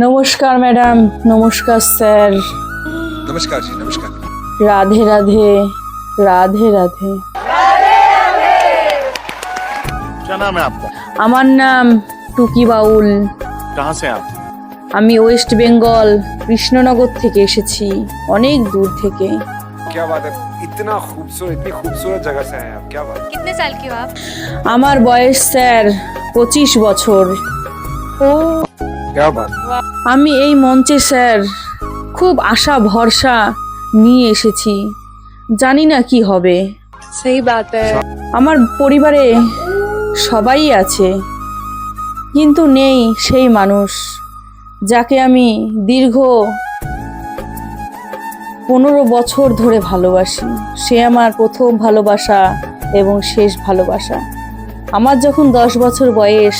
নমস্কার ম্যাডাম, নমস্কার স্যার। नमस्कार जी नमस्कार। রাধে রাধে, রাধে রাধে। क्या नाम है आपका? আমার নাম টুকি বাউল। कहाँ से आप? আমি ওয়েস্ট বেঙ্গল কৃষ্ণনগর থেকে এসেছি, অনেক দূর থেকে। क्या बात है, इतना खूबसूरत इतनी खूबसूरत जगह से आए आप, क्या बात। कितने साल की हो आप? আমার বয়স স্যার 25 বছর। ও क्या बात। আমি এই মঞ্চে স্যার খুব আশা ভরসা নিয়ে এসেছি, জানি না কি হবে। सही बात है। আমার পরিবারে সবাই আছে, কিন্তু নেই সেই মানুষ যাকে আমি দীর্ঘ 15 বছর ধরে ভালোবাসি। সে আমার প্রথম ভালোবাসা এবং শেষ ভালোবাসা। আমার যখন 10 বছর বয়স,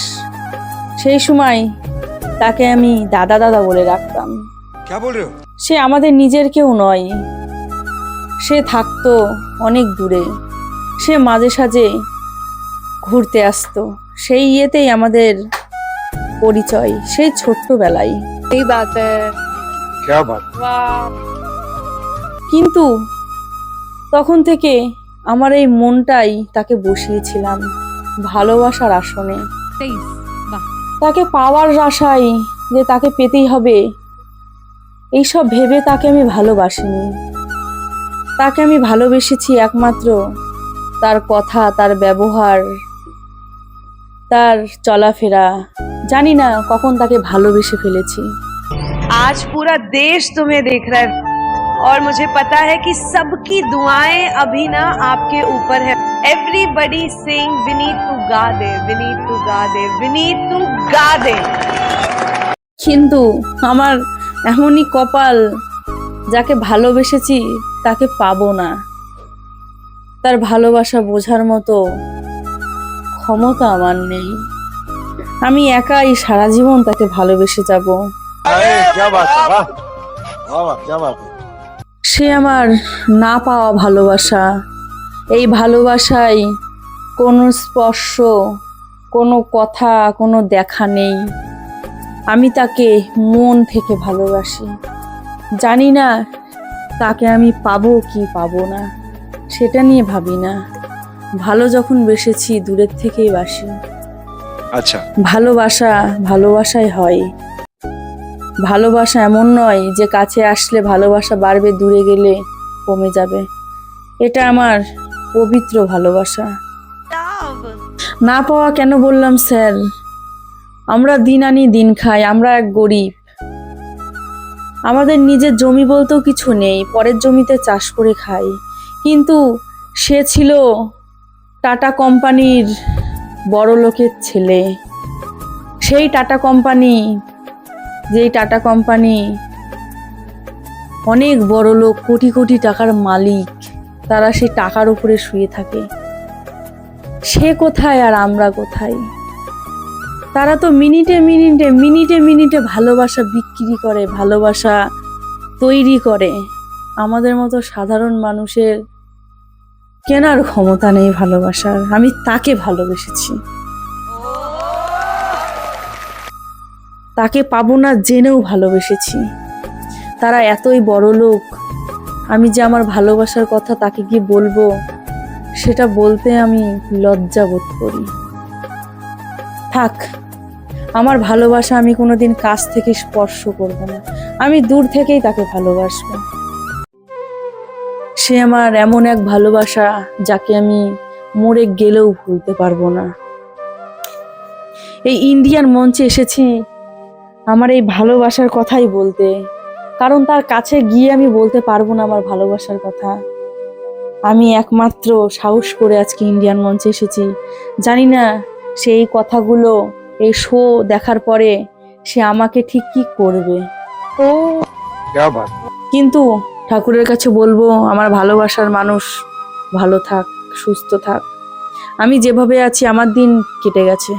সেই সময় তাকে আমি দাদা দাদা বলে রাখতাম। क्या बोल रहे हो? সে আমাদের নিজের কেউ নয়, সে থাকতো অনেক দূরে। সে মাঝে সাঝে ঘুরতে আসতো, সেই ইয়েতেই আমাদের পরিচয়, সেই ছোট্টবেলায়। सही बात है। क्या बात। কিন্তু তখন থেকে আমার এই মনটাই তাকে বসিয়েছিলাম ভালোবাসার আসনে। 23 वाह। তাকে পাওয়ার আশায় যে তাকে পেতেই হবে, এইসব ভেবে তাকে আমি ভালোবাসিনি। তাকে আমি ভালোবেসেছি একমাত্র তার কথা, তার ব্যবহার, তার চলাফেরা। জানি না কখন তাকে ভালোবেসে ফেলেছি। आज पूरा देश तुम्हें देख रहा है और मुझे पता है कि सबकी दुआएं अभी ना आपके ऊपर है। Everybody sing we need to gather, we need to gather, we need to गा दे। কিন্তু আমার এমনই কপাল, যাকে ভালোবেসেছি তাকে পাবো না। তার ভালোবাসা বোঝার মতো ক্ষমতা আমার নেই। আমি একাই সারা জীবন তাকে ভালোবেসে যাব। अरे क्या बात है, वाह वाह वाह, क्या बात है। সে আমার না পাওয়া ভালোবাসা। এই ভালোবাসায় কোনো স্পর্শ, কোনো কথা, কোনো দেখা নেই। আমি তাকে মন থেকে ভালোবাসি। জানি না তাকে আমি পাবো কি পাবো না, সেটা নিয়ে ভাবি না। ভালো যখন বেসেছি দূরের থেকেই বাসি। अच्छा ভালোবাসা ভালোবাসাই হয়। ভালোবাসা এমন নয় যে কাছে আসলে ভালোবাসা বাড়বে, দূরে গেলে কমে যাবে। এটা আমার পবিত্র ভালোবাসা। না পাওয়া কেন বললাম স্যার? আমরা দিন আনি দিন খাই, আমরা এক গরিব। আমাদের নিজের জমি বলতেও কিছু নেই, পরের জমিতে চাষ করে খাই। কিন্তু সে ছিল টাটা কোম্পানির বড় লোকের ছেলে। সেই টাটা কোম্পানি, যেই টাটা কোম্পানি অনেক বড় লোক, কোটি কোটি টাকার মালিক, তারা সেই টাকার উপরে শুয়ে থাকে। সে কোথায় আর আমরা কোথায়? তারা তো মিনিটে মিনিটে মিনিটে মিনিটে ভালোবাসা বিক্রি করে, ভালোবাসা তৈরি করে। আমাদের মতো সাধারণ মানুষের কেনার ক্ষমতা নেই ভালোবাসার। আমি তাকে ভালোবেসেছি, তাকে পাবো না জেনেও ভালোবেসেছি। তারা এতই বড় লোক, আমি যে আমার ভালোবাসার কথা তাকে কি বলবো, সেটা বলতে আমি লজ্জা বোধ করি। থাক, আমার ভালোবাসা আমি কোনোদিন কাছ থেকে স্পর্শ করব না, আমি দূর থেকেই তাকে ভালোবাসবো। সে আমার এমন এক ভালোবাসা যাকে আমি মরে গেলেও ভুলতে পারবো না। এই ইন্ডিয়ান মঞ্চে এসেছি আমার এই ভালোবাসার কথাই বলতে, কারণ তার কাছে গিয়ে আমি বলতে পারবো না আমার ভালোবাসার কথা। আমি একমাত্র সাহস করে আজকে ইন্ডিয়ান মঞ্চে এসেছি। জানি না সেই কথাগুলো এই শো দেখার পরে সে আমাকে ঠিক কি করবে। क्या बात। কিন্তু ঠাকুরের কাছে বলবো আমার ভালোবাসার মানুষ ভালো থাক, সুস্থ থাক। আমি যেভাবে আছি আমার দিন কেটে গেছে,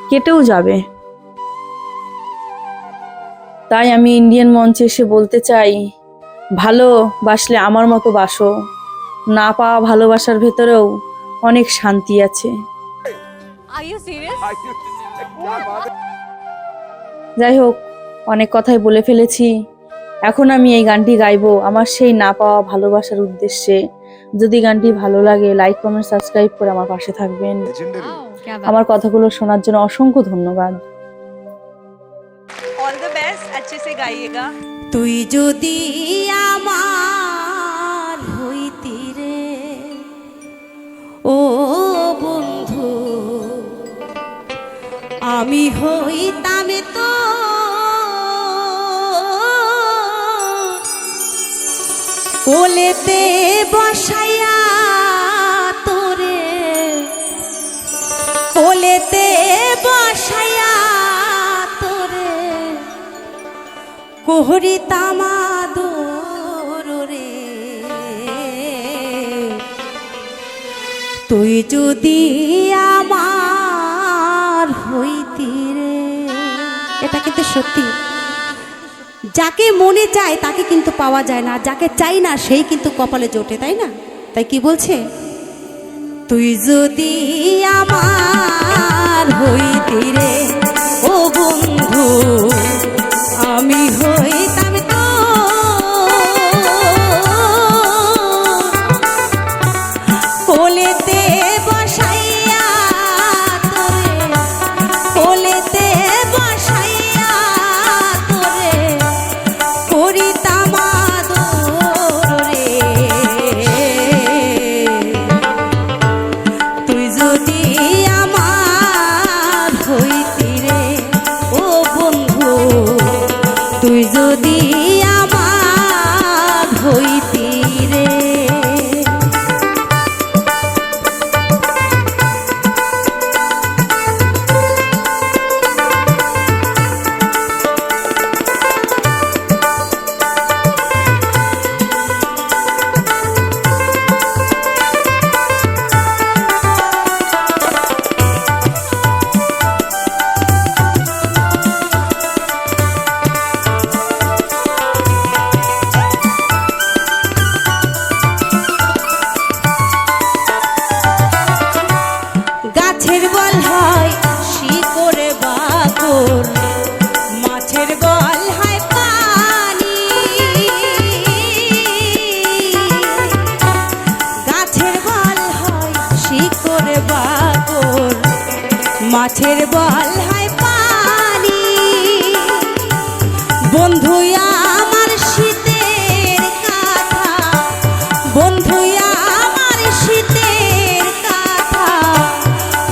কেটেও যাবে। তাই আমি ইন্ডিয়ান মঞ্চে এসে বলতে চাই, ভালোবাসলে আমার মতো বাসো। না পাওয়া ভালোবাসার ভেতরেও অনেক শান্তি আছে। Are you serious? যাই হোক, অনেক কথাই বলে ফেলেছি। এখন আমি এই গানটি গাইবো আমার সেই না পাওয়া ভালোবাসার উদ্দেশ্যে। যদি গানটি ভালো লাগে লাইক কমেন্ট সাবস্ক্রাইব করে আমার পাশে থাকবেন। लेजेंडरी क्या আমার কথাগুলো শোনার জন্য অসংখ্য ধন্যবাদ। ऑल द बेस्ट, अच्छे से गाइएगा। তুই যদি আমার হইতি রে ও বন্ধু, আমি হইতাম তো কোলেতে বসাইয়া তোরে, কোলেতে বসাইয়া তোরে কোহরিতাম আদর রে। তুই যদি আমার হইতি রে। এটা কিন্তু সত্যি, যাকে মনে চায় তাকে কিন্তু পাওয়া যায় না, যাকে চাই না সেই কিন্তু কপালে জোটে, তাই না? তাই কি বলছে, তুই যদি আমার হইতি রে ও বন্ধু, আমি হইতাম তো কোলেতে বসাইয়া তোরে, কোলেতে বসাইয়া তোরে করিতাম আদর রে। তুই যদি আমার হইতি রে ও বন্ধু, তুই যদি আমার হইতি রে। গাছের বল হয় শিকড়ে বাকর, মাছের বল হয় পানি। গাছের বল হয় শিকড়ে বাকর, মাছের বল হয় পানি। বন্ধু আমার শীতের কাঁথা, বন্ধু আমার শীতের কাঁথা,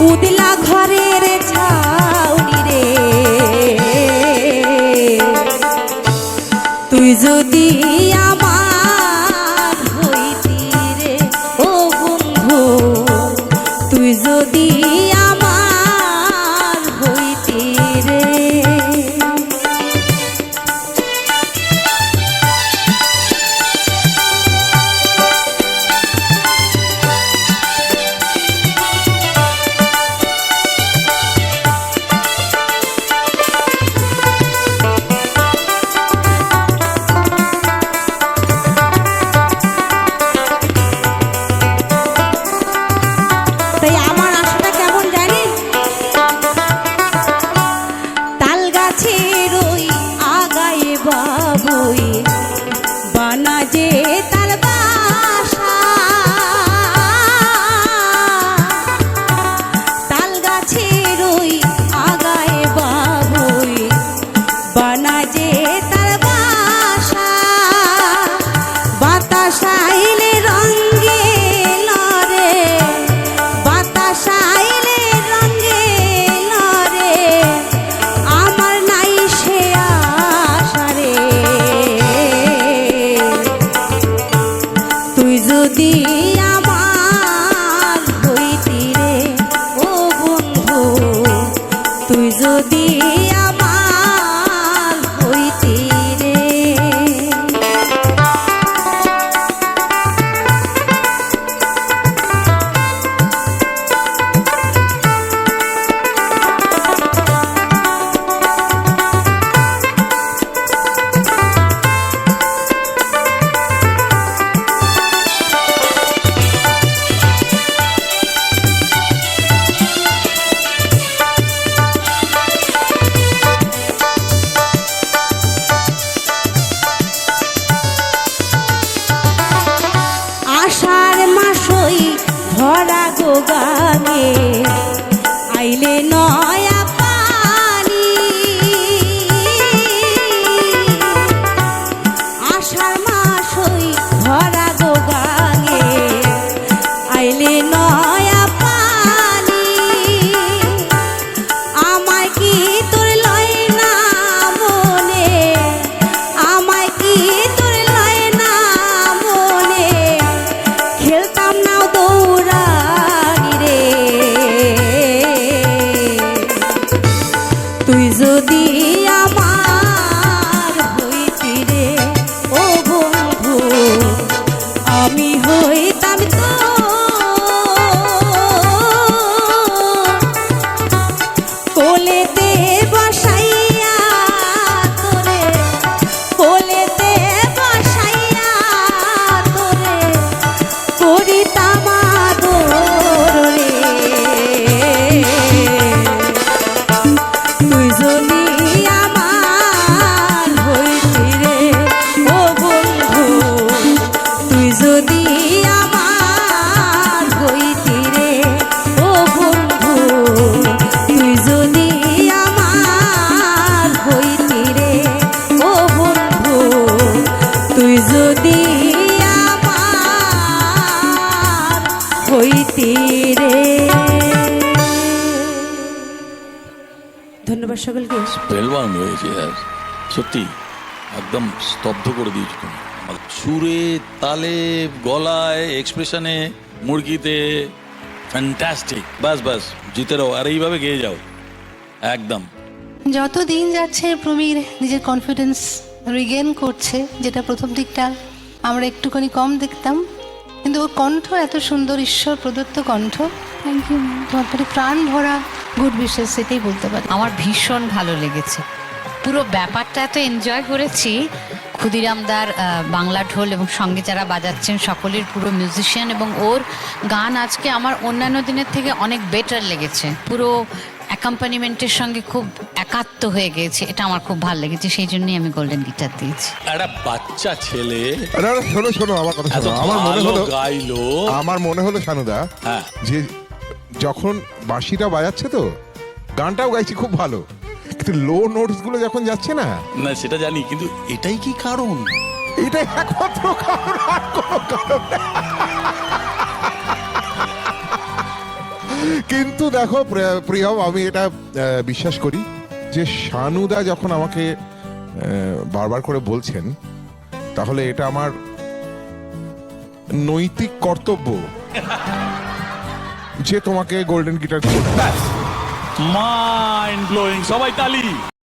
উদলা ঘরের ছাউনি রে। তুই যদি আমার হইতি রে ও বন্ধু, তুই যদি আমার হইতি রে। তাই আমার আশাটা কেমন জানিস, তাল গাছের ওই আগায় বাবুই বানা যে তার বাসা। তাল গাছের ওই আগায় বাবুই বানা যে তার বাসা। বাতাস আইলে রঙে লরে, বাতাস আইলে রঙে লরে, আমার নাই সে আশা রে। ভরা গো গানে আইলে নয়া পানি আষাঢ় মাস হই ভরা গো গানে আইলে নয়া পানি আমায় কি তোর লয় না মনে আমায় কি তোর লয় না মনে খেলতাম না দৌড়ানি রে তুই যদি আমার হইতি রে ও বন্ধু আমি হইতাম তো কোলেতে বসাইয়া তোরে কোলেতে বসাইয়া তোরে করিতাম আদর রে তুই যদি আমার হইতি রে ও বন্ধু তুই যদি আমার হইতি রে ও বন্ধু তুই যদি আমার হইতি রে ও বন্ধু তুই যদি আমার হইতি রে ধন্যবাদ সকলকে পেলবান হয়েছে আর সত্যি একদম স্তব্ধ করে দিয়েছি তুমি আমার সুরে তালে গলায় এক্সপ্রেশনে মুরগিতে ফ্যান্টাস্টিক বাস বাস জিতে রাও আর এইভাবে গেয়ে যাও একদম যত দিন যাচ্ছে প্রবীর নিজের কনফিডেন্স রিগেন করছে, যেটা প্রথম দিকটা আমরা একটুখানি কম দেখতাম, কিন্তু ওর কণ্ঠ এত সুন্দর, ঈশ্বর প্রদত্ত কণ্ঠ। থ্যাংক ইউ, তোমার প্রতি প্রাণ ভরা গুড উইশেস, সেটাই বলতে পারি। আমার ভীষণ ভালো লেগেছে, পুরো ব্যাপারটা এত এনজয় করেছি। ক্ষুদিরামদার বাংলা ঢোল এবং সঙ্গে যারা বাজাচ্ছেন সকলের পুরো মিউজিশিয়ান, এবং ওর গান আজকে আমার অন্যান্য দিনের থেকে অনেক বেটার লেগেছে, পুরো অ্যাকম্পানিমেন্টের সঙ্গে খুব একাত্ম হয়ে গেছে, এটা আমার খুব ভালো লেগেছে, সেই জন্যই আমি গোল্ডেন গিটার দিয়েছি। একটা বাচ্চা ছেলে শোনো শোনো আমার কথা শোনো, আমার মনে হলো শানুদা হ্যাঁ, যে যখন বাঁশিটা বাজাচ্ছে তো গানটাও গাইছি খুব ভালো, কিন্তু লো নোটস গুলো যখন যাচ্ছে না, না সেটা জানি, কিন্তু এটাই কি কারণ? এটাই একমাত্র কারণ, আর কোনো কারণ না। কিন্তু দেখো প্রিয়, আমি এটা বিশ্বাস করি যে শানুদা যখন আমাকে বারবার করে বলছেন, তাহলে এটা আমার নৈতিক কর্তব্য যে তোমাকে গোল্ডেন গিটার মাইন্ড ব্লোয়িং, সবাই তালি।